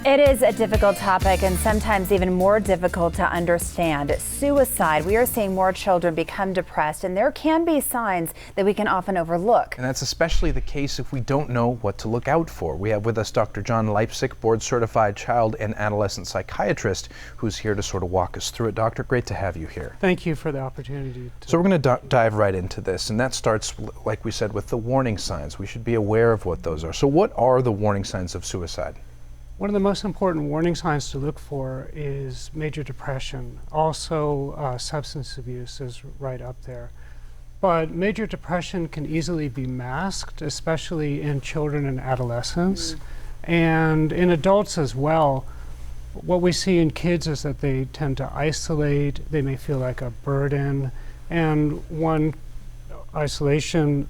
It is a difficult topic and sometimes even more difficult to understand. Suicide. We are seeing more children become depressed, and there can be signs that we can often overlook. And that's especially the case if we don't know what to look out for. We have with us Dr. John Leipsic, board-certified child and adolescent psychiatrist, who's here to sort of walk us through it. Doctor, great to have you here. Thank you for the opportunity. So we're going to dive right into this, and that starts, like we said, with the warning signs. We should be aware of what those are. So what are the warning signs of suicide? One of the most important warning signs to look for is major depression. Also, substance abuse is right up there. But major depression can easily be masked, especially in children and adolescents, and in adults as well. What we see in kids is that they tend to isolate, they may feel like a burden, and one isolation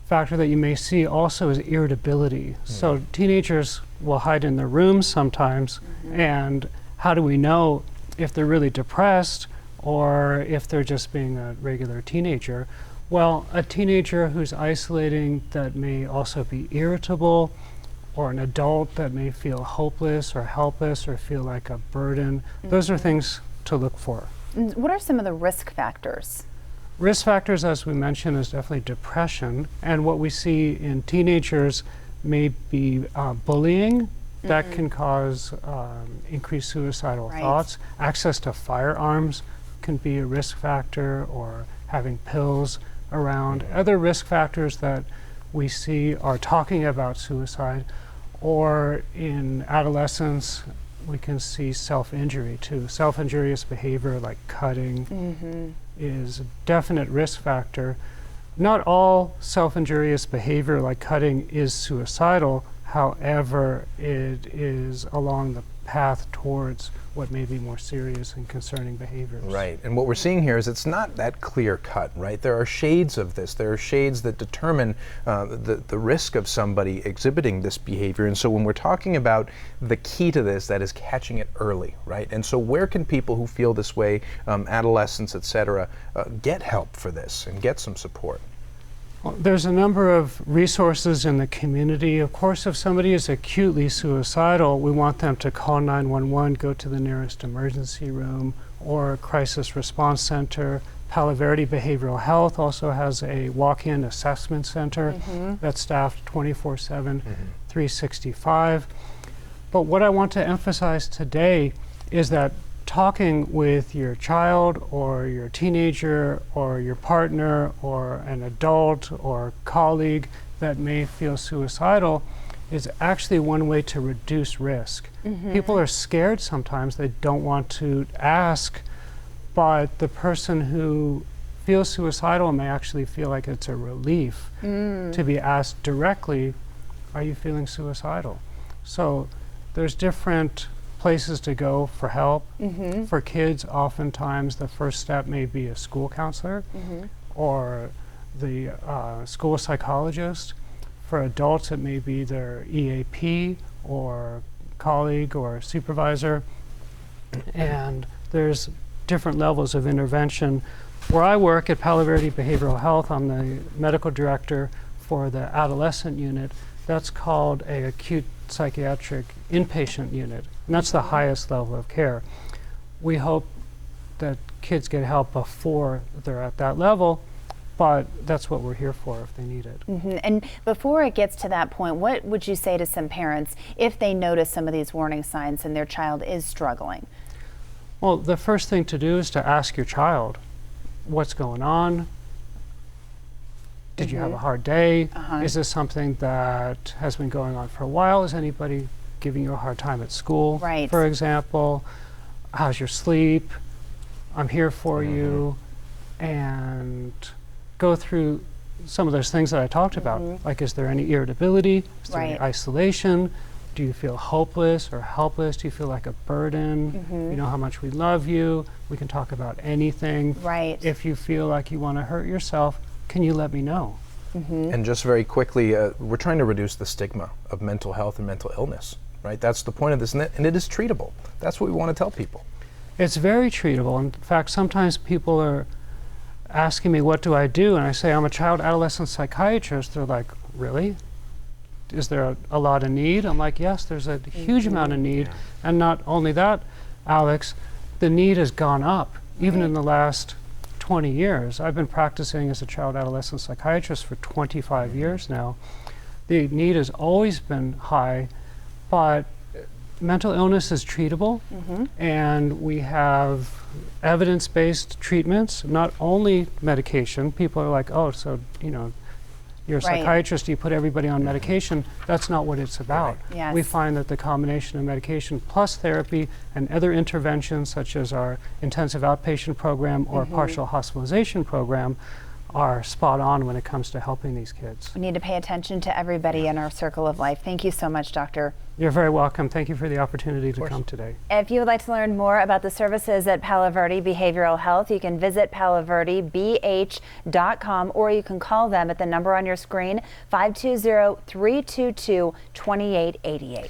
factor that you may see also is irritability. So teenagers will hide in their rooms sometimes, and how do we know if they're really depressed or if they're just being a regular teenager? Well, a teenager who's isolating that may also be irritable, or an adult that may feel hopeless or helpless or feel like a burden. Those are things to look for. What are some of the risk factors? Risk factors, as we mentioned, is definitely depression, and what we see in teenagers may be bullying. That can cause increased suicidal thoughts. Access to firearms can be a risk factor, or having pills around. Other risk factors that we see are talking about suicide, or in adolescence we can see self-injury too. Self-injurious behavior like cutting is a definite risk factor. Not all self-injurious behavior like cutting is suicidal, however, it is along the path towards what may be more serious and concerning behaviors. Right, and what we're seeing here is it's not that clear cut, right? There are shades of this. There are shades that determine the risk of somebody exhibiting this behavior. And so when we're talking about the key to this, that is catching it early, right? And so where can people who feel this way, adolescents, et cetera, get help for this and get some support? Well, there's a number of resources in the community. Of course, if somebody is acutely suicidal, we want them to call 911, go to the nearest emergency room or crisis response center. Palo Verde Behavioral Health also has a walk-in assessment center that's staffed 24/7, 365. But what I want to emphasize today is that talking with your child or your teenager or your partner or an adult or colleague that may feel suicidal is actually one way to reduce risk. People are scared sometimes, they don't want to ask, but the person who feels suicidal may actually feel like it's a relief to be asked directly, are you feeling suicidal? So there's different places to go for help. For kids, oftentimes the first step may be a school counselor or the school psychologist. For adults, it may be their EAP or colleague or supervisor. And there's different levels of intervention. Where I work at Palo Verde Behavioral Health, I'm the medical director for the adolescent unit. That's called an acute psychiatric inpatient unit, and that's the highest level of care. We hope that kids get help before they're at that level, but that's what we're here for if they need it. And before it gets to that point, what would you say to some parents if they notice some of these warning signs and their child is struggling? Well, the first thing to do is to ask your child, what's going on? Did you have a hard day? Is this something that has been going on for a while? Is anybody giving you a hard time at school, for example? How's your sleep? I'm here for you. And go through some of those things that I talked about. Like, is there any irritability? Is there any isolation? Do you feel hopeless or helpless? Do you feel like a burden? You know how much we love you. We can talk about anything. If you feel like you want to hurt yourself, can you let me know? And just very quickly, we're trying to reduce the stigma of mental health and mental illness, right? That's the point of this, and it is treatable. That's what we want to tell people. It's very treatable. In fact, sometimes people are asking me, what do I do? And I say, I'm a child adolescent psychiatrist. They're like, really? is there a lot of need? I'm like, yes, there's a huge amount of need. And not only that, Alex, the need has gone up even in the last 20 years. I've been practicing as a child adolescent psychiatrist for 25 years now. The need has always been high, but mental illness is treatable, and we have evidence-based treatments, not only medication. People are like, oh, so, you know, you're a psychiatrist, you put everybody on medication. That's not what it's about. Yes. We find that the combination of medication plus therapy and other interventions, such as our intensive outpatient program or partial hospitalization program, are spot on when it comes to helping these kids. We need to pay attention to everybody in our circle of life. Thank you so much, Doctor. You're very welcome. Thank you for the opportunity to come today. If you would like to learn more about the services at Palo Verde Behavioral Health, you can visit paloverdebh.com, or you can call them at the number on your screen, 520-322-2888.